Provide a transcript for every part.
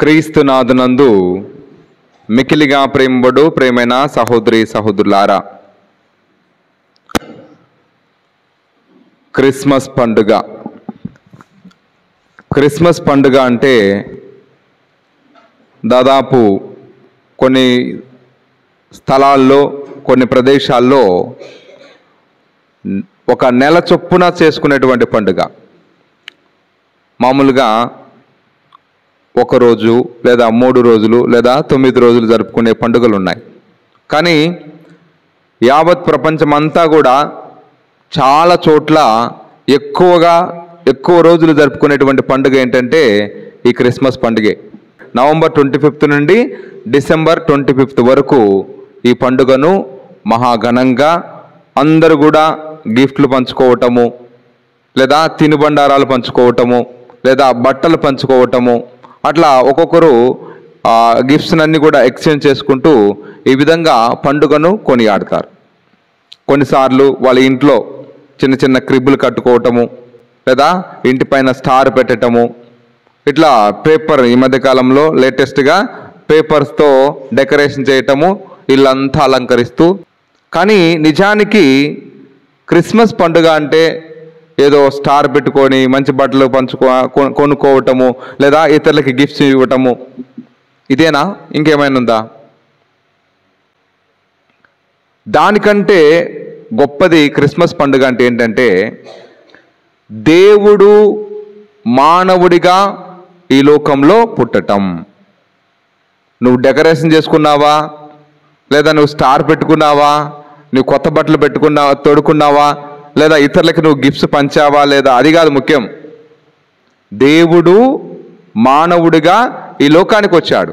క్రీస్తునాథునందు మికిలిగా ప్రేమబడు ప్రేమైన సహోదరి సహోదరులారా, క్రిస్మస్ పండుగ. క్రిస్మస్ పండుగ అంటే దాదాపు కొన్ని స్థలాల్లో కొన్ని ప్రదేశాల్లో ఒక నెల చొప్పున చేసుకునేటువంటి పండుగ. మామూలుగా ఒకరోజు లేదా 3 రోజులు లేదా 9 రోజులు జరుపుకునే పండుగలు ఉన్నాయి. కానీ యావత్ ప్రపంచమంతా కూడా చాలా చోట్ల ఎక్కువ రోజులు జరుపుకునేటువంటి పండుగ ఏంటంటే ఈ క్రిస్మస్ పండుగే. నవంబర్ 25 నుండి డిసెంబర్ 25 వరకు ఈ పండుగను మహాఘనంగా అందరూ కూడా గిఫ్ట్లు పంచుకోవటము, లేదా తినుబండారాలు పంచుకోవటము, లేదా బట్టలు పంచుకోవటము, అట్లా ఒక్కొక్కరు గిఫ్ట్స్ అన్ని కూడా ఎక్స్చేంజ్ చేసుకుంటూ ఈ విధంగా పండుగను కొనియాడతారు. కొన్నిసార్లు వాళ్ళ ఇంట్లో చిన్న చిన్న క్రిబ్బులు కట్టుకోవటము, లేదా ఇంటిపైన స్టార్ పెట్టటము, ఇట్లా పేపర్, ఈ మధ్యకాలంలో లేటెస్ట్గా పేపర్స్తో డెకరేషన్ చేయటము, ఇల్లంతా అలంకరిస్తూ. కానీ నిజానికి క్రిస్మస్ పండుగ అంటే ఏదో స్టార్ పెట్టుకొని మంచి బట్టలు కొనుక్కోవటము, లేదా ఇతరులకి గిఫ్ట్స్ ఇవ్వటము, ఇదేనా? ఇంకేమైనా ఉందా? దానికంటే గొప్పది క్రిస్మస్ పండుగ అంటే ఏంటంటే, దేవుడు మానవుడిగా ఈ లోకంలో పుట్టటం. నువ్వు డెకరేషన్ చేసుకున్నావా, లేదా నువ్వు స్టార్ పెట్టుకున్నావా, నువ్వు కొత్త బట్టలు తొడుక్కున్నావా, లేదా ఇతరులకి నువ్వు గిఫ్ట్స్ పంచావా, లేదా అది కాదు ముఖ్యం. దేవుడు మానవుడిగా ఈ లోకానికి వచ్చాడు.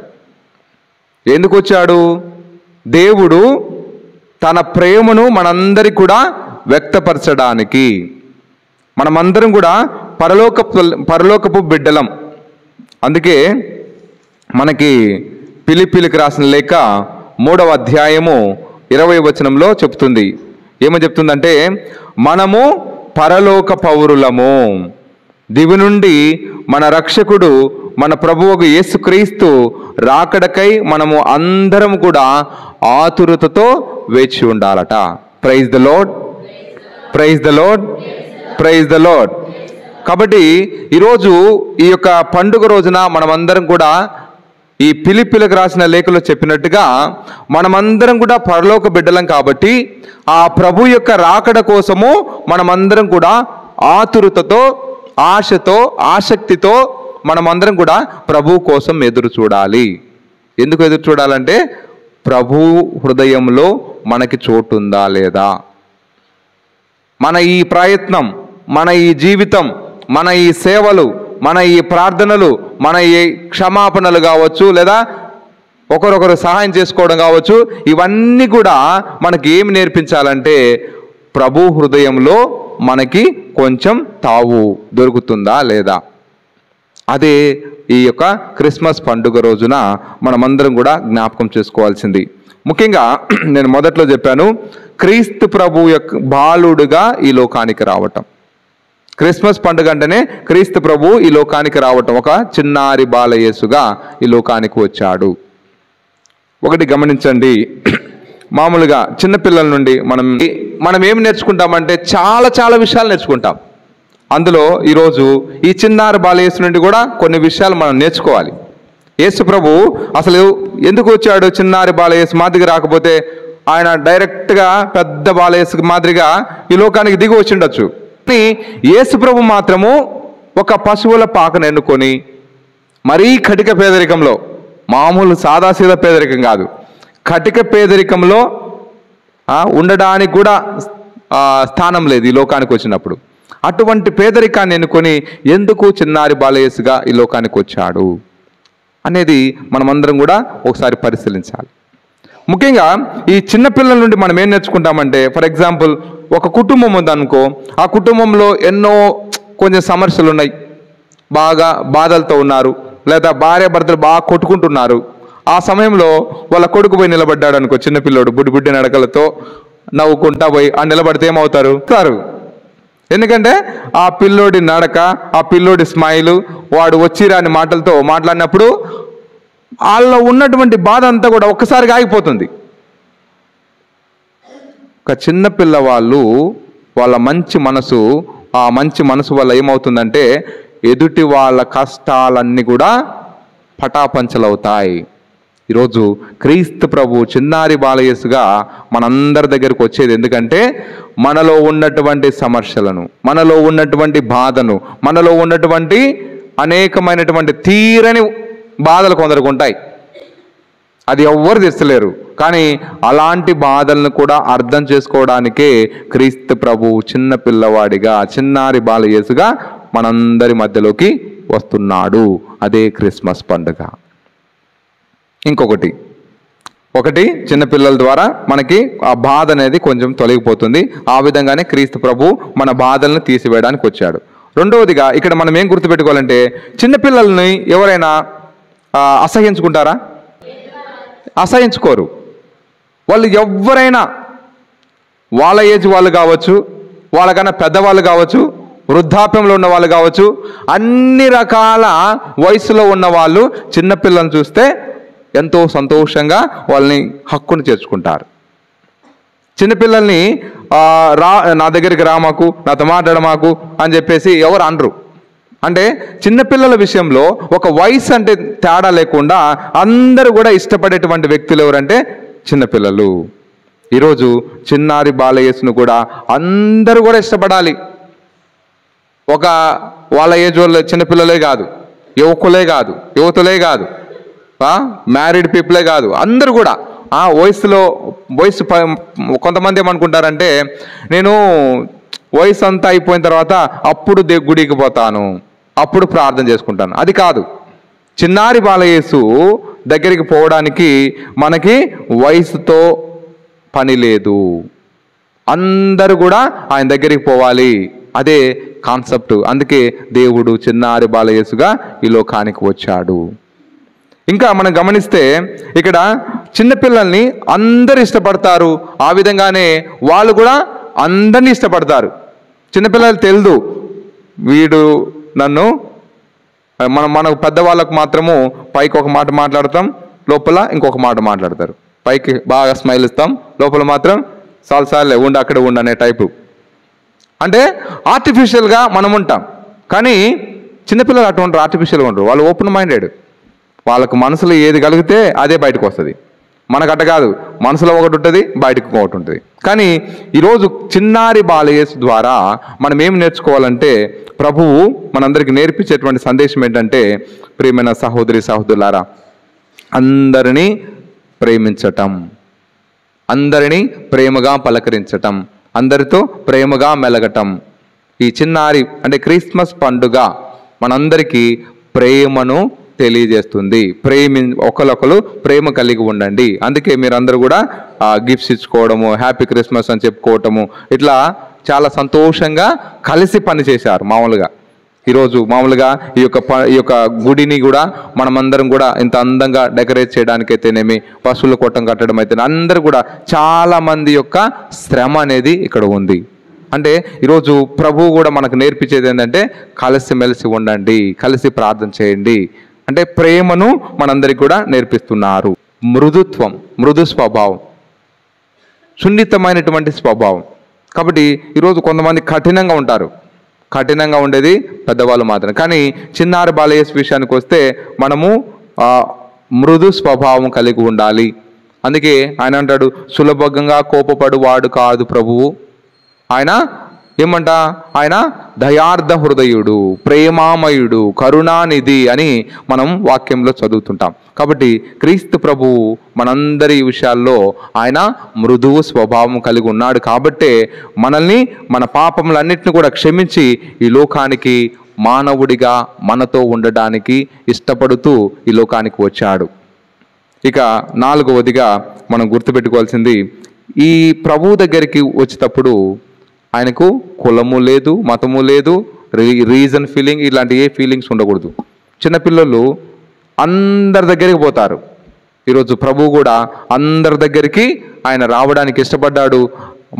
ఎందుకు వచ్చాడు? దేవుడు తన ప్రేమను మనందరికి కూడా వ్యక్తపరచడానికి. మనమందరం కూడా పరలోకపు బిడ్డలం. అందుకే మనకి ఫిలిప్పీలకు రాసిన లేఖ 3వ అధ్యాయము 20వ వచనంలో చెప్తుంది. ఏమని చెప్తుందంటే, మనము పరలోక పౌరులము, దివి నుండి మన రక్షకుడు మన ప్రభువుకు యేసుక్రీస్తు రాకడకై మనము అందరం కూడా ఆతురతతో వేచి ఉండాలట. Praise the lord, praise the lord, praise the lord. కాబట్టి ఈరోజు ఈ యొక్క పండుగ రోజున మనమందరం కూడా ఈ ఫిలిప్పీలకు రాసిన లేఖలో చెప్పినట్టుగా మనమందరం కూడా పరలోక బిడ్డలం. కాబట్టి ఆ ప్రభు యొక్క రాకడ కోసము మనమందరం కూడా ఆతురతతో, ఆశతో, ఆసక్తితో మనమందరం కూడా ప్రభు కోసం ఎదురు చూడాలి. ఎందుకు ఎదురు చూడాలంటే, ప్రభు హృదయంలో మనకి చోటు ఉందా లేదా. మన ఈ ప్రయత్నం, మన ఈ జీవితం, మన ఈ సేవలు, మన ఈ ప్రార్థనలు, మన ఈ క్షమాపణలు కావచ్చు, లేదా ఒకరొకరు సహాయం చేసుకోవడం కావచ్చు, ఇవన్నీ కూడా మనకి ఏమి నేర్పించాలంటే, ప్రభు హృదయంలో మనకి కొంచెం తావు దొరుకుతుందా లేదా. అదే ఈ యొక్క క్రిస్మస్ పండుగ రోజున మనమందరం కూడా జ్ఞాపకం చేసుకోవాల్సింది. ముఖ్యంగా నేను మొదట్లో చెప్పాను, క్రీస్తు ప్రభు యొక్క బాలుడుగా ఈ లోకానికి రావటం. క్రిస్మస్ పండుగ అంటేనే క్రీస్తు ప్రభు ఈ లోకానికి రావటం, ఒక చిన్నారి బాలయేసుగా ఈ లోకానికి వచ్చాడు. ఒకటి గమనించండి, మామూలుగా చిన్నపిల్లల నుండి మనం ఏమి నేర్చుకుంటామంటే చాలా విషయాలు నేర్చుకుంటాం. అందులో ఈరోజు ఈ చిన్నారి బాలయేసు నుండి కూడా కొన్ని విషయాలు మనం నేర్చుకోవాలి. యేసు ప్రభు అసలు ఎందుకు వచ్చాడు? చిన్నారి బాలయేసు మాదిరిగా రాకపోతే ఆయన డైరెక్ట్గా పెద్ద బాలయేసు మాదిరిగా ఈ లోకానికి దిగి వచ్చిండొచ్చు. కానీ యేసు ప్రభు మాత్రము ఒక పశువుల పాకను ఎన్నుకొని, మరీ కటిక పేదరికంలో, మామూలు సాదాసీదా పేదరికం కాదు, కటిక పేదరికంలో ఉండడానికి కూడా స్థానం లేదు ఈ లోకానికి వచ్చినప్పుడు. అటువంటి పేదరికాన్ని ఎన్నుకొని ఎందుకు చిన్నారి బాలయేసుగా ఈ లోకానికి వచ్చాడు అనేది మనమందరం కూడా ఒకసారి పరిశీలించాలి. ముఖ్యంగా ఈ చిన్నపిల్లల నుండి మనం ఏం నేర్చుకుంటామంటే, ఫర్ ఎగ్జాంపుల్ ఒక కుటుంబం ఉందనుకో, ఆ కుటుంబంలో ఎన్నో కొంచెం సమస్యలు ఉన్నాయి, బాగా బాధలతో ఉన్నారు, లేదా భార్య భర్తలు బాగా కొట్టుకుంటున్నారు. ఆ సమయంలో వాళ్ళ కొడుకు పోయి నిలబడ్డాడు అనుకో, చిన్నపిల్లోడు బుడ్డి నడకలతో నవ్వుకుంటా పోయి ఆ నిలబడితే ఏమవుతారు? ఎందుకంటే ఆ పిల్లోడి నడక, ఆ పిల్లోడి స్మైలు, వాడు వచ్చిరాని మాటలతో మాట్లాడినప్పుడు వాళ్ళలో ఉన్నటువంటి బాధ అంతా కూడా ఒక్కసారిగా ఆగిపోతుంది. ఒక చిన్న పిల్లవాళ్ళు వాళ్ళ మంచి మనసు, ఆ మంచి మనసు వల్ల ఏమవుతుందంటే ఎదుటి వాళ్ళ కష్టాలన్నీ కూడా పటాపంచలవుతాయి. ఈరోజు క్రీస్తు ప్రభు చిన్నారి బాలయేసుగా మనందరి దగ్గరకు వచ్చేది ఎందుకంటే మనలో ఉన్నటువంటి సమస్యలను, మనలో ఉన్నటువంటి బాధను, మనలో ఉన్నటువంటి అనేకమైనటువంటి తీరని బాధలు కొందరికి ఉంటాయి. అది ఎవ్వరు తెచ్చలేరు. కానీ అలాంటి బాధలను కూడా అర్థం చేసుకోవడానికే క్రీస్తు ప్రభు చిన్న పిల్లవాడిగా, చిన్నారి బాలయేసుగా మనందరి మధ్యలోకి వస్తున్నాడు. అదే క్రిస్మస్ పండుగ. ఇంకొకటి చిన్నపిల్లల ద్వారా మనకి ఆ బాధ అనేది కొంచెం తొలగిపోతుంది. ఆ విధంగానే క్రీస్తు ప్రభు మన బాధలను తీసివేయడానికి వచ్చాడు. రెండవదిగా ఇక్కడ మనం ఏం గుర్తుపెట్టుకోవాలంటే చిన్నపిల్లల్ని ఎవరైనా అసహించుకుంటారా? అసహించుకోరు. వాళ్ళు ఎవరైనా, వాళ్ళ ఏజ్ వాళ్ళు కావచ్చు, వాళ్ళకన్నా పెద్దవాళ్ళు కావచ్చు, వృద్ధాప్యంలో ఉన్న వాళ్ళు కావచ్చు, అన్ని రకాల వయసులో ఉన్న వాళ్ళు చిన్నపిల్లలను చూస్తే ఎంతో సంతోషంగా వాళ్ళని హక్కును చేర్చుకుంటారు. చిన్నపిల్లల్ని నా దగ్గరికి రామాకు, నాతో మాట్లాడమాకు అని చెప్పేసి ఎవరు అనరు. అంటే చిన్నపిల్లల విషయంలో ఒక వయసు అంటే తేడా లేకుండా అందరూ కూడా ఇష్టపడేటువంటి వ్యక్తులు ఎవరంటే చిన్నపిల్లలు. ఈరోజు చిన్నారి బాలయేసును కూడా అందరూ కూడా ఇష్టపడాలి. ఒక వాళ్ళ ఏజ్ వాళ్ళు చిన్నపిల్లలే కాదు, యువకులే కాదు, యువతులే కాదు, మ్యారీడ్ పీపులే కాదు, అందరూ కూడా వయసు కొంతమంది ఏమనుకుంటారంటే నేను వయసు అంతా అయిపోయిన తర్వాత అప్పుడు గుడికి పోతాను, అప్పుడు ప్రార్థన చేసుకుంటాను. అది కాదు. చిన్నారి బాలయేసు దగ్గరికి పోవడానికి మనకి వయసుతో పని లేదు. అందరూ కూడా ఆయన దగ్గరికి పోవాలి. అదే కాన్సెప్ట్. అందుకే దేవుడు చిన్నారి బాలయేసుగా ఈ లోకానికి వచ్చాడు. ఇంకా మనం గమనిస్తే ఇక్కడ చిన్నపిల్లల్ని అందరు ఇష్టపడతారు. ఆ విధంగానే వాళ్ళు కూడా అందరినీ ఇష్టపడతారు. చిన్నపిల్లలు తెలుదు వీడు నన్ను, మన పెద్దవాళ్ళకు మాత్రము పైకి ఒక మాట మాట్లాడతాం, లోపల ఇంకొక మాట మాట్లాడతారు. పైకి బాగా స్మైల్ ఇస్తాం, లోపల మాత్రం సార్లే ఉండి అక్కడ ఉండి అనే టైపు. అంటే ఆర్టిఫిషియల్గా మనం ఉంటాం. కానీ చిన్నపిల్లలు అటువంటి ఆర్టిఫిషియల్గా ఉండరు. వాళ్ళు ఓపెన్ మైండెడ్. వాళ్ళకు మనసులో ఏది కలిగితే అదే బయటకు వస్తుంది. మనకట్ట కాదు, మనసులో ఒకటి ఉంటుంది, బయటకు ఒకటి ఉంటుంది. కానీ ఈరోజు చిన్నారి బాలయేసు ద్వారా మనం ఏం నేర్చుకోవాలంటే ప్రభువు మనందరికీ నేర్పించేటువంటి సందేశం ఏంటంటే ప్రియమైన సహోదరి సహోదరులారా, అందరినీ ప్రేమించటం, అందరినీ ప్రేమగా పలకరించటం, అందరితో ప్రేమగా మెలగటం. ఈ చిన్నారి అంటే క్రిస్మస్ పండుగ మనందరికీ ప్రేమను తెలియజేస్తుంది. ఒకరికొకరు ప్రేమ కలిగి ఉండండి. అందుకే మీరందరూ కూడా గిఫ్ట్స్ ఇచ్చుకోవడము, హ్యాపీ క్రిస్మస్ అని చెప్పుకోవటము, ఇట్లా చాలా సంతోషంగా కలిసి పనిచేశారు. ఈరోజు మామూలుగా ఈ యొక్క గుడిని కూడా మనమందరం కూడా ఇంత అందంగా డెకరేట్ చేయడానికైతేనేమి, పశువుల కొట్టం కట్టడం అయితే అందరూ కూడా చాలా మంది యొక్క శ్రమ అనేది ఇక్కడ ఉంది. అంటే ఈరోజు ప్రభువు కూడా మనకు నేర్పించేది ఏంటంటే కలిసిమెలిసి ఉండండి, కలిసి ప్రార్థన చేయండి. అంటే ప్రేమను మనందరికి కూడా నేర్పిస్తున్నారు. మృదుత్వం, మృదు స్వభావం, సున్నితమైనటువంటి స్వభావం. కాబట్టి ఈరోజు కొంతమంది కఠినంగా ఉంటారు. కఠినంగా ఉండేది పెద్దవాళ్ళు మాత్రం. కానీ చిన్నారి బాలయేసు విషయానికి వస్తే మనము మృదు స్వభావం కలిగి ఉండాలి. అందుకే ఆయన అంటాడు, సులభంగా కోపపడు వాడు కాదు ప్రభువు. ఆయన ఏమంట? ఆయన దయార్థ హృదయుడు, ప్రేమామయుడు, కరుణానిధి అని మనం వాక్యంలో చదువుతుంటాం. కాబట్టి క్రీస్తు ప్రభువు మనందరి విషయాల్లో ఆయన మృదువు స్వభావం కలిగి ఉన్నాడు. కాబట్టే మనల్ని, మన పాపములన్నిటిని కూడా క్షమించి ఈ లోకానికి మానవుడిగా మనతో ఉండడానికి ఇష్టపడుతూ ఈ లోకానికి వచ్చాడు. ఇక నాలుగవదిగా మనం గుర్తుపెట్టుకోవాల్సింది, ఈ ప్రభువు దగ్గరికి వచ్చేటప్పుడు ఆయనకు కులము లేదు, మతము లేదు, రీజన్ ఫీలింగ్ ఇలాంటి ఏ ఫీలింగ్స్ ఉండకూడదు. చిన్నపిల్లలు అందరి దగ్గరికి పోతారు. ఈరోజు ప్రభువు కూడా అందరి దగ్గరికి ఆయన రావడానికి ఇష్టపడ్డాడు.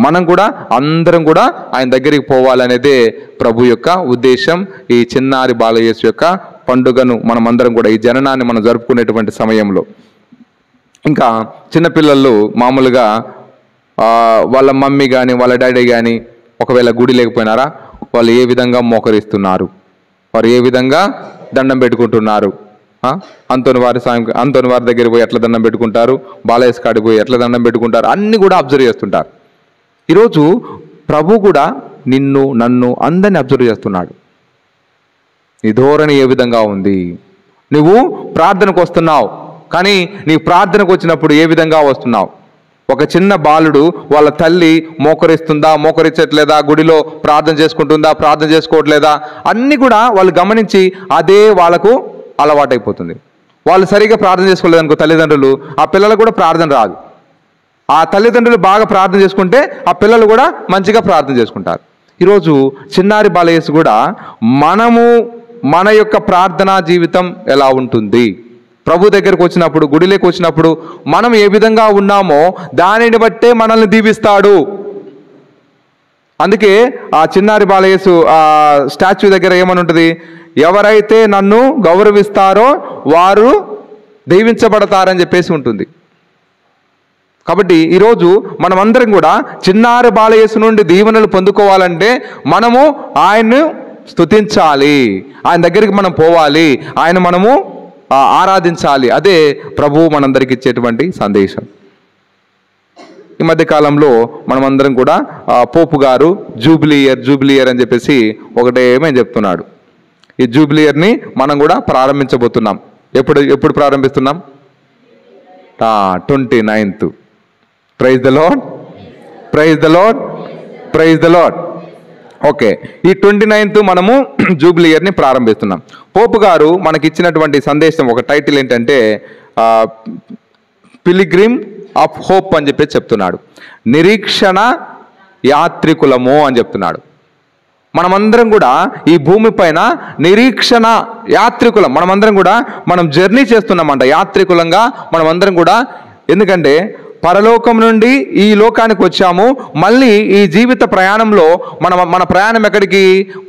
మనం కూడా అందరం కూడా ఆయన దగ్గరికి పోవాలనేదే ప్రభు యొక్క ఉద్దేశం. ఈ చిన్నారి బాలయేసు యొక్క పండుగను మనమందరం కూడా, ఈ జననాన్ని మనం జరుపుకునేటువంటి సమయంలో, ఇంకా చిన్నపిల్లలు మామూలుగా వాళ్ళ మమ్మీ కానీ వాళ్ళ డాడీ కానీ ఒకవేళ గుడి లేకపోయినారా, వాళ్ళు ఏ విధంగా మోకరిస్తున్నారు, వారు ఏ విధంగా దండం పెట్టుకుంటున్నారు, అంతోని వారి దగ్గర పోయి ఎట్లా దండం పెట్టుకుంటారు, బాలయేసు కాడికి పోయి ఎట్లా దండం పెట్టుకుంటారు, అన్నీ కూడా అబ్జర్వ్ చేస్తుంటారు. ఈరోజు ప్రభు కూడా నిన్ను నన్ను అందరిని అబ్జర్వ్ చేస్తున్నాడు. నీ ధోరణి ఏ విధంగా ఉంది, నువ్వు ప్రార్థనకు వస్తున్నావు కానీ నీ ప్రార్థనకు వచ్చినప్పుడు ఏ విధంగా వస్తున్నావు? ఒక చిన్న బాలుడు వాళ్ళ తల్లి మోకరిస్తుందా, మోకరించట్లేదా, గుడిలో ప్రార్థన చేసుకుంటుందా, ప్రార్థన చేసుకోవట్లేదా, అన్నీ కూడా వాళ్ళు గమనించి అదే వాళ్ళకు అలవాటైపోతుంది. వాళ్ళు సరిగా ప్రార్థన చేసుకోలేదనుకో తల్లిదండ్రులు, ఆ పిల్లలకు కూడా ప్రార్థన రాదు. ఆ తల్లిదండ్రులు బాగా ప్రార్థన చేసుకుంటే ఆ పిల్లలు కూడా మంచిగా ప్రార్థన చేసుకుంటారు. ఈరోజు చిన్నారి బాలయేసు కూడా మన యొక్క ప్రార్థనా జీవితం ఎలా ఉంటుంది, ప్రభు దగ్గరకు వచ్చినప్పుడు, గుడిలోకి వచ్చినప్పుడు మనం ఏ విధంగా ఉన్నామో దానిని బట్టే మనల్ని దీవిస్తాడు. అందుకే ఆ చిన్నారి బాలయేసు ఆ స్టాచ్యూ దగ్గర ఏమని ఉంటుంది, ఎవరైతే నన్ను గౌరవిస్తారో వారు దీవించబడతారని చెప్పేసి ఉంటుంది. కాబట్టి ఈరోజు మనమందరం కూడా చిన్నారి బాలయేసు నుండి దీవెనలు పొందుకోవాలంటే మనము ఆయన్ను స్తుతించాలి, ఆయన దగ్గరికి మనం పోవాలి, ఆయన మనము ఆరాధించాలి. అదే ప్రభువు మనందరికి ఇచ్చేటువంటి సందేశం. ఈ మధ్య కాలంలో మనమందరం కూడా పోపు గారు జూబ్లీ ఇయర్ అని చెప్పేసి ఒకటేమని చెప్తున్నాడు. ఈ జూబ్లీ ఇయర్ని మనం కూడా ప్రారంభించబోతున్నాం. ఎప్పుడు ప్రారంభిస్తున్నాం? 29th. Praise the lord, praise the lord, praise the lord. Okay, ఈ 29th మనము జూబ్లీ ఇయర్ని ప్రారంభిస్తున్నాం. పోపు గారు మనకి ఇచ్చినటువంటి సందేశం ఒక టైటిల్ ఏంటంటే పిలిగ్రిమ్ ఆఫ్ హోప్ అని చెప్పి చెప్తున్నాడు. నిరీక్షణ యాత్రికులము అని చెప్తున్నాడు. మనమందరం కూడా ఈ భూమి పైన నిరీక్షణ యాత్రికులం. మనమందరం కూడా మనం జర్నీ చేస్తున్నామంట యాత్రికులంగా మనమందరం కూడా. ఎందుకంటే పరలోకం నుండి ఈ లోకానికి వచ్చాము, మళ్ళీ ఈ జీవిత ప్రయాణంలో మన ప్రయాణం ఎక్కడికి?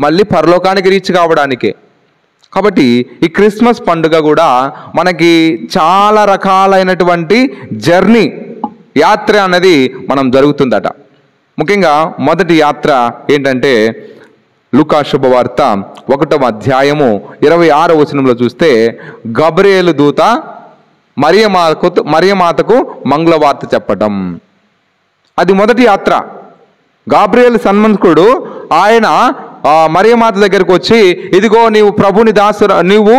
మళ్ళీ పరలోకానికి రీచ్ కావడానికే. కాబట్టి ఈ క్రిస్మస్ పండుగ కూడా మనకి చాలా రకాలైనటువంటి జర్నీ, యాత్ర అనేది మనం జరుగుతుందట. ముఖ్యంగా మొదటి యాత్ర ఏంటంటే లూకా శుభవార్త 1వ అధ్యాయము 26వ వచనంలో చూస్తే గబ్రియేలు దూత మరియమాతకు మంగళవార్త చెప్పటం, అది మొదటి యాత్ర. గాబ్రియేలు సన్మంతకుడు ఆయన మరియమాత దగ్గరకు వచ్చి, ఇదిగో నీవు ప్రభుని నీవు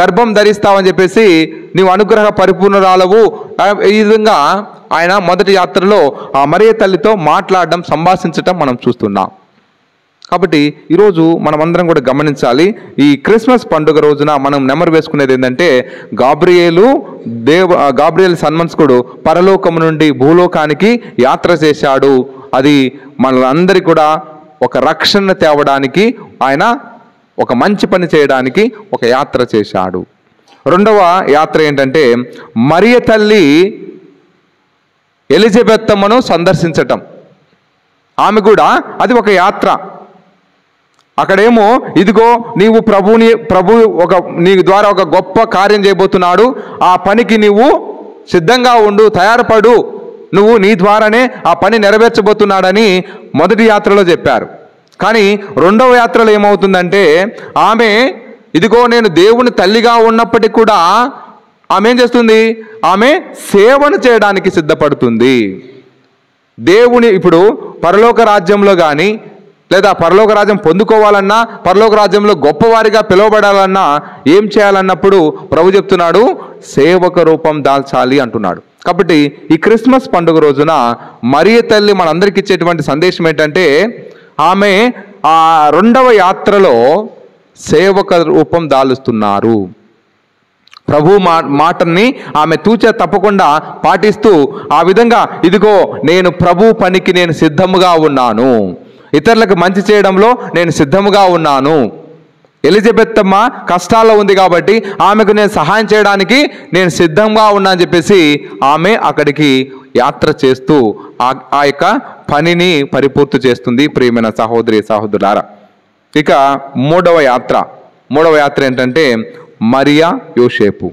గర్భం ధరిస్తావని చెప్పేసి, నీవు అనుగ్రహ పరిపూర్ణురాలవు, ఈ విధంగా ఆయన మొదటి యాత్రలో ఆ మరియ తల్లితో మాట్లాడడం, సంభాషించటం మనం చూస్తున్నాం. కాబట్టి ఈరోజు మనమందరం కూడా గమనించాలి, ఈ క్రిస్మస్ పండుగ రోజున మనం నెమరు వేసుకునేది ఏంటంటే గాబ్రియేలు సన్మంతకుడు పరలోకం నుండి భూలోకానికి యాత్ర చేశాడు. అది మనందరికీ కూడా ఒక రక్షణ తేవడానికి, ఆయన ఒక మంచి పని చేయడానికి ఒక యాత్ర చేశాడు. రెండవ యాత్ర ఏంటంటే మరియ తల్లి ఎలిజబెత్తమ్మను సందర్శించటం. ఆమె కూడా అది ఒక యాత్ర. అక్కడేమో ఇదిగో నీవు ప్రభు నీ ద్వారా ఒక గొప్ప కార్యం చేయబోతున్నాడు, ఆ పనికి నీవు సిద్ధంగా ఉండు, తయారుపడు, నువ్వు నీ ద్వారానే ఆ పని నెరవేర్చబోతున్నాడని మొదటి యాత్రలో చెప్పారు. కానీ రెండవ యాత్రలో ఏమవుతుందంటే ఆమె ఇదిగో నేను దేవుని తల్లిగా ఉన్నప్పటికీ కూడా ఆమె ఏం చేస్తుంది? ఆమె సేవను చేయడానికి సిద్ధపడుతుంది. దేవుని ఇప్పుడు పరలోక రాజ్యంలో కానీ లేదా పరలోక రాజ్యం పొందుకోవాలన్నా, పరలోక రాజ్యంలో గొప్పవారిగా పిలువబడాలన్నా ఏం చేయాలన్నప్పుడు ప్రభు చెప్తున్నాడు, సేవక రూపం దాల్చాలి అంటున్నాడు. కాబట్టి ఈ క్రిస్మస్ పండుగ రోజున మరియ తల్లి మనందరికీ ఇచ్చేటువంటి సందేశం ఏంటంటే ఆమె ఆ రెండవ యాత్రలో సేవక రూపం దాలుస్తున్నారు. ప్రభు మాటని ఆమె తూచా తప్పకుండా పాటిస్తూ ఆ విధంగా ఇదిగో నేను ప్రభు పనికి నేను సిద్ధముగా ఉన్నాను, ఇతరులకు మంచి చేయడంలో నేను సిద్ధముగా ఉన్నాను. ఎలిజబెత్తమ్మ కష్టాల్లో ఉంది కాబట్టి ఆమెకు నేను సహాయం చేయడానికి నేను సిద్ధంగా ఉన్నా అని చెప్పేసి ఆమె అక్కడికి యాత్ర చేస్తూ ఆ యొక్క పనిని పరిపూర్తి చేస్తుంది. ప్రియమైన సహోదరి సహోదరులారా, ఇక మూడవ యాత్ర మూడవ యాత్ర ఏంటంటే మరియా యోసేపు.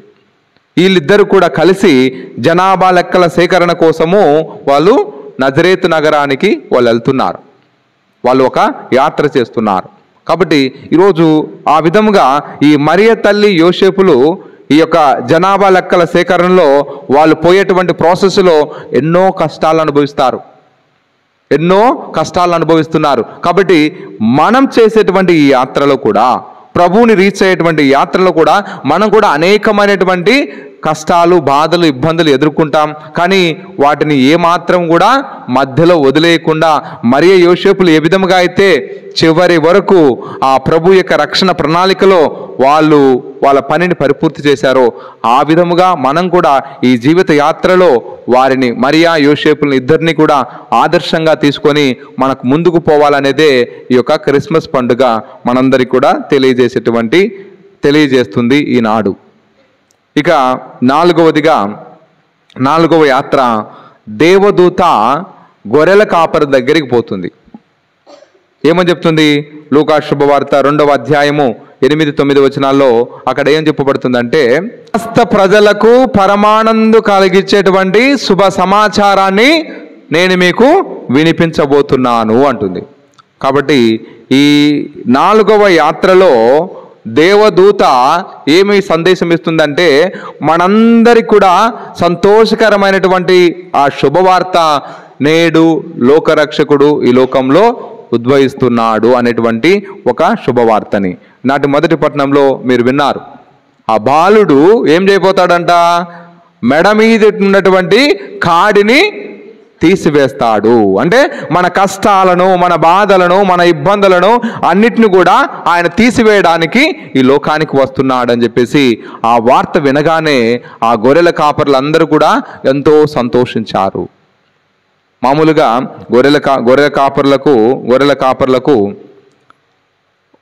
వీళ్ళిద్దరూ కూడా కలిసి జనాభా లెక్కల సేకరణ కోసము వాళ్ళు నజరేతు నగరానికి వాళ్ళు వెళ్తున్నారు. వాళ్ళు ఒక యాత్ర చేస్తున్నారు. కాబట్టి ఈరోజు ఆ విధముగా ఈ మరియ తల్లి యోసేపులు ఈ యొక్క జనాభా లెక్కల సేకరణలో వాళ్ళు పోయేటువంటి ప్రాసెస్లో ఎన్నో కష్టాలు అనుభవిస్తున్నారు. కాబట్టి మనం చేసేటువంటి ఈ యాత్రలో కూడా, ప్రభువుని రీచ్ అయ్యేటువంటి యాత్రలో కూడా మనం కూడా అనేకమైనటువంటి కష్టాలు, బాధలు, ఇబ్బందులు ఎదుర్కొంటాం. కానీ వాటిని ఏమాత్రం కూడా మధ్యలో వదిలేయకుండా మరియ యోసేపులు ఏ విధముగా అయితే చివరి వరకు ఆ ప్రభు యొక్క రక్షణ ప్రణాళికలో వాళ్ళు వాళ్ళ పనిని పరిపూర్తి చేశారో, ఆ విధముగా మనం కూడా ఈ జీవిత యాత్రలో వారిని, మరియా యోసేపులను ఇద్దరిని కూడా ఆదర్శంగా తీసుకొని మనకు ముందుకు పోవాలనేదే ఈ యొక్క క్రిస్మస్ పండుగ మనందరికీ కూడా తెలియజేస్తుంది ఈనాడు. ఇక నాలుగవ యాత్ర దేవదూత గొర్రెల కాపరి దగ్గరికి పోతుంది. ఏమని చెప్తుంది? లూకా శుభవార్త 2వ అధ్యాయము 8-9 వచనాల్లో అక్కడ ఏం చెప్పబడుతుందంటే, సమస్త ప్రజలకు పరమానందు కలిగించేటువంటి శుభ సమాచారాన్ని నేను మీకు వినిపించబోతున్నాను అంటుంది. కాబట్టి ఈ 4వ యాత్రలో దేవదూత ఏమి సందేశం ఇస్తుందంటే, మనందరికి కూడా సంతోషకరమైనటువంటి ఆ శుభవార్త, నేడు లోకరక్షకుడు ఈ లోకంలో ఉద్భవిస్తున్నాడు అనేటువంటి ఒక శుభవార్తని. నాటి మొదటి పట్టణంలో మీరు విన్నారు. ఆ బాలుడు ఏం చేయబోతాడంట? మెడ మీద ఉన్నటువంటి కాడిని తీసివేస్తాడు. అంటే మన కష్టాలను, మన బాధలను, మన ఇబ్బందులను అన్నిటిని కూడా ఆయన తీసివేయడానికి ఈ లోకానికి వస్తున్నాడని చెప్పేసి ఆ వార్త వినగానే ఆ గొర్రెల కాపర్లందరూ కూడా ఎంతో సంతోషించారు. మామూలుగా గొర్రెల కాపర్లకు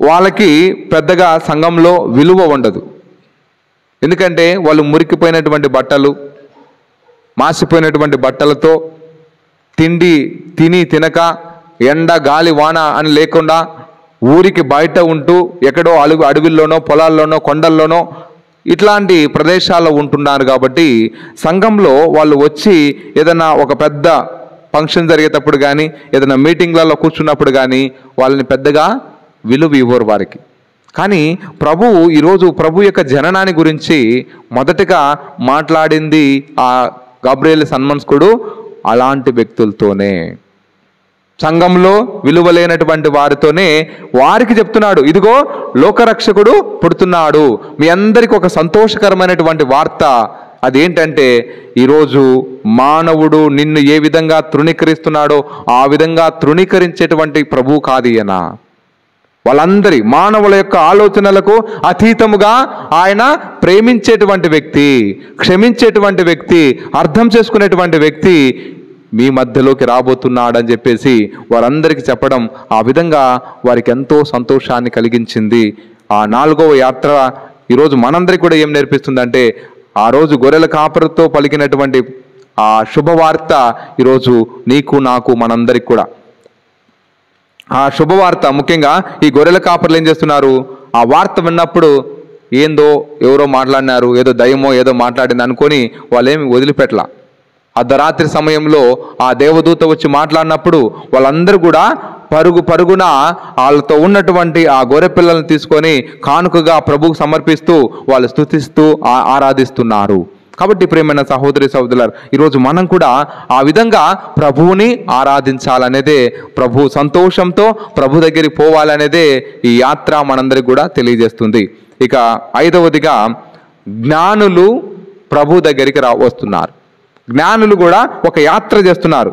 వాళ్ళకి పెద్దగా సంఘంలో విలువ ఉండదు. ఎందుకంటే వాళ్ళు మురికిపోయినటువంటి బట్టలు, మాసిపోయినటువంటి బట్టలతో తినక ఎండ గాలి వాన అని లేకుండా ఊరికి బయట ఉంటూ ఎక్కడో అడవిల్లోనో, పొలాల్లోనో, కొండల్లోనో ఇట్లాంటి ప్రదేశాల్లో ఉంటున్నారు. కాబట్టి సంఘంలో వాళ్ళు వచ్చి ఏదైనా ఒక పెద్ద ఫంక్షన్ జరిగేటప్పుడు కానీ, ఏదైనా మీటింగ్లలో కూర్చున్నప్పుడు కానీ వాళ్ళని పెద్దగా విలువ ఇవ్వరు వారికి. కానీ ఈరోజు ప్రభు యొక్క జననాన్ని గురించి మొదటగా మాట్లాడింది ఆ గబ్రియేలు సన్మనస్కుడు అలాంటి వ్యక్తులతోనే, సంఘంలో విలువ లేనటువంటి వారితోనే వారికి చెప్తున్నాడు, ఇదిగో లోకరక్షకుడు పుడుతున్నాడు, మీ అందరికీ ఒక సంతోషకరమైనటువంటి వార్త. అదేంటంటే, ఈరోజు మానవుడు నిన్ను ఏ విధంగా తృణీకరిస్తున్నాడో ఆ విధంగా తృణీకరించేటువంటి ప్రభు కాదు ఈయన. వాళ్ళందరి మానవుల యొక్క ఆలోచనలకు అతీతముగా ఆయన ప్రేమించేటువంటి వ్యక్తి, క్షమించేటువంటి వ్యక్తి, అర్థం చేసుకునేటువంటి వ్యక్తి మీ మధ్యలోకి రాబోతున్నాడని చెప్పేసి వారందరికీ చెప్పడం ఆ విధంగా వారికి ఎంతో సంతోషాన్ని కలిగించింది. ఆ 4వ యాత్ర ఈరోజు మనందరికీ కూడా ఏం నేర్పిస్తుందంటే, ఆ రోజు గొర్రెల కాపరితో పలికినటువంటి ఆ శుభవార్త ఈరోజు నీకు, నాకు, మనందరికి కూడా ఆ శుభవార్త. ముఖ్యంగా ఈ గొర్రెల కాపర్లు ఏం చేస్తున్నారు? ఆ వార్త విన్నప్పుడు ఏందో ఎవరో మాట్లాడినారు, ఏదో దయ్యమో ఏదో మాట్లాడింది అనుకొని వాళ్ళేమి వదిలిపెట్టలా. అర్ధరాత్రి సమయంలో ఆ దేవదూత వచ్చి మాట్లాడినప్పుడు వాళ్ళందరూ కూడా పరుగున వాళ్ళతో ఉన్నటువంటి ఆ గొర్రె పిల్లల్ని తీసుకొని కానుకగా ప్రభువుకు సమర్పిస్తూ వాళ్ళు స్తుతిస్తూ ఆరాధిస్తున్నారు. కాబట్టి ప్రియమైన సహోదరి సహోదరులారా, ఈరోజు మనం కూడా ఆ విధంగా ప్రభువుని ఆరాధించాలనేదే, ప్రభు సంతోషంతో ప్రభు దగ్గరికి పోవాలనేదే ఈ యాత్ర మనందరికి కూడా తెలియజేస్తుంది. ఇక 5వదిగా జ్ఞానులు ప్రభు దగ్గరికి వస్తున్నారు. జ్ఞానులు కూడా ఒక యాత్ర చేస్తున్నారు.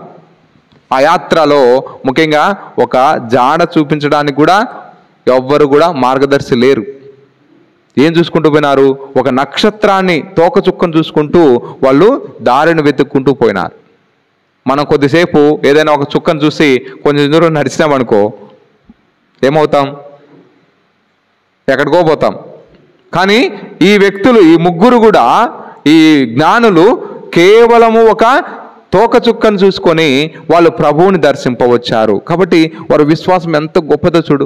ఆ యాత్రలో ముఖ్యంగా ఒక జాడ చూపించడానికి కూడా ఎవ్వరు కూడా మార్గదర్శి లేరు. ఏం చూసుకుంటూ పోయినారు? ఒక నక్షత్రాన్ని, తోకచుక్కను చూసుకుంటూ వాళ్ళు దారిని వెతుక్కుంటూ పోయినారు. మనం కొద్దిసేపు ఏదైనా ఒక చుక్కను చూసి కొంచెం దూరం నడిచినామనుకో ఏమవుతాం? ఎక్కడికో పోతాం. కానీ ఈ వ్యక్తులు, ఈ ముగ్గురు కూడా, ఈ జ్ఞానులు కేవలము ఒక తోకచుక్కను చూసుకొని వాళ్ళు ప్రభువుని దర్శింపవచ్చారు. కాబట్టి వారి విశ్వాసం ఎంత గొప్పదో చూడు.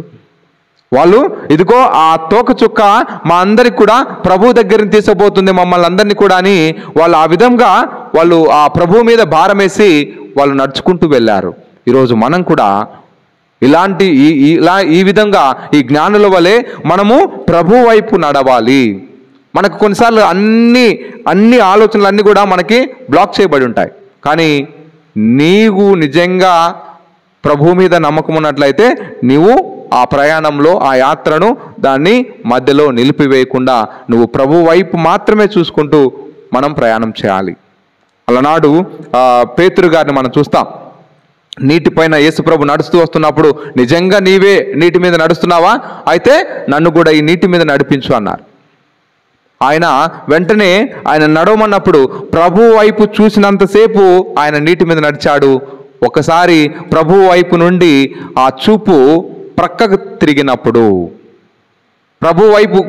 వాళ్ళు ఇదిగో ఆ తోక చుక్క మా అందరికి కూడా ప్రభు దగ్గరికి తీసుకుపోతుంది మమ్మల్ని అందరినీ కూడా అని వాళ్ళు ఆ విధంగా వాళ్ళు ఆ ప్రభువు మీద భారం వేసి వాళ్ళు నడుచుకుంటూ వెళ్ళారు. ఈరోజు మనం కూడా ఇలాంటి ఈ విధంగా ఈ జ్ఞానుల వలె మనము ప్రభు వైపు నడవాలి. మనకు కొన్నిసార్లు అన్ని ఆలోచనలు అన్నీ కూడా మనకి బ్లాక్ చేయబడి ఉంటాయి. కానీ నీవు నిజంగా ప్రభు మీద నమ్మకం ఉన్నట్లయితే నీవు ఆ ప్రయాణంలో ఆ యాత్రను దాన్ని మధ్యలో నిలిపివేయకుండా నువ్వు ప్రభు వైపు మాత్రమే చూసుకుంటూ మనం ప్రయాణం చేయాలి. అలనాడు పేతురు గారిని మనం చూస్తాం. నీటిపైన యేసుప్రభు నడుస్తూ వస్తున్నప్పుడు, నిజంగా నీవే నీటి మీద నడుస్తున్నావా? అయితే నన్ను కూడా ఈ నీటి మీద నడిపించు అన్నారు. ఆయన వెంటనే ఆయన నడవమన్నప్పుడు ప్రభు వైపు చూసినంతసేపు ఆయన నీటి మీద నడిచాడు. ఒకసారి ప్రభు వైపు నుండి ఆ చూపు ప్రక్కకు తిరిగినప్పుడు,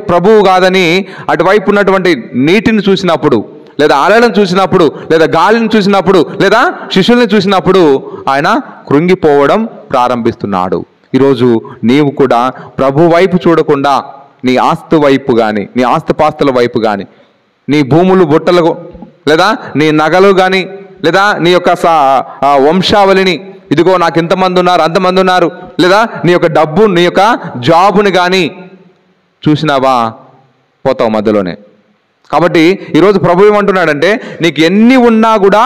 ప్రభువు కాదని అటువైపు ఉన్నటువంటి నీటిని చూసినప్పుడు, లేదా అలలను చూసినప్పుడు, లేదా గాలిని చూసినప్పుడు, లేదా శిష్యుల్ని చూసినప్పుడు ఆయన కృంగిపోవడం ప్రారంభిస్తున్నాడు. ఈరోజు నీవు కూడా ప్రభు వైపు చూడకుండా నీ ఆస్తి వైపు కానీ, నీ ఆస్తిపాస్తుల వైపు కానీ, నీ భూములు బుట్టలు, లేదా నీ నగలు కానీ, లేదా నీ యొక్క వంశావళిని, ఇదిగో నాకు ఇంతమంది ఉన్నారు అంతమంది ఉన్నారు, లేదా నీ యొక్క డబ్బు, నీ యొక్క జాబుని కానీ చూసినావా, పోతావు మధ్యలోనే. కాబట్టి ఈరోజు ప్రభు ఏమంటున్నాడంటే, నీకు ఎన్ని ఉన్నా కూడా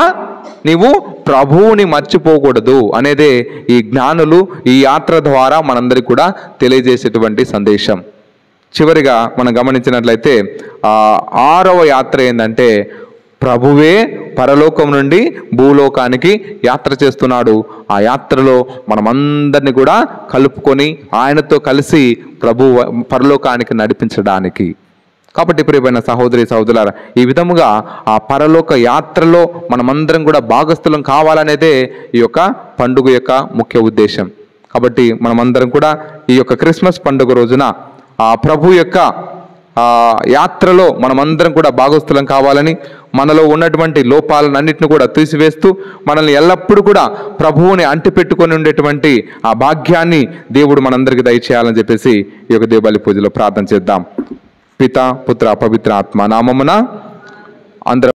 నీవు ప్రభువుని మర్చిపోకూడదు అనేదే ఈ జ్ఞానులు ఈ యాత్ర ద్వారా మనందరికీ కూడా తెలియజేసేటువంటి సందేశం. చివరిగా మనం గమనించినట్లయితే 6వ యాత్ర ఏంటంటే, ప్రభువే పరలోకం నుండి భూలోకానికి యాత్ర చేస్తున్నాడు. ఆ యాత్రలో మనమందరినీ కూడా కలుపుకొని ఆయనతో కలిసి పరలోకానికి నడిపించడానికి. కాబట్టి ప్రియమైన సహోదరి సహోదరులారా, ఈ విధముగా ఆ పరలోక యాత్రలో మనమందరం కూడా భాగస్థులం కావాలనేదే ఈ యొక్క పండుగ యొక్క ముఖ్య ఉద్దేశం. కాబట్టి మనమందరం కూడా ఈ యొక్క క్రిస్మస్ పండుగ రోజున ఆ ప్రభు యొక్క యాత్రలో మనమందరం కూడా భాగస్థులం కావాలని, మనలో ఉన్నటువంటి లోపాలన్నింటిని కూడా తీసివేస్తూ మనల్ని ఎల్లప్పుడూ కూడా ప్రభువుని అంటిపెట్టుకొని ఉండేటువంటి ఆ భాగ్యాన్ని దేవుడు మనందరికీ దయచేయాలని చెప్పేసి ఈ యొక్క దేవబలి పూజలో ప్రార్థన చేద్దాం. పిత పుత్ర పవిత్ర ఆత్మ నామమున అందరం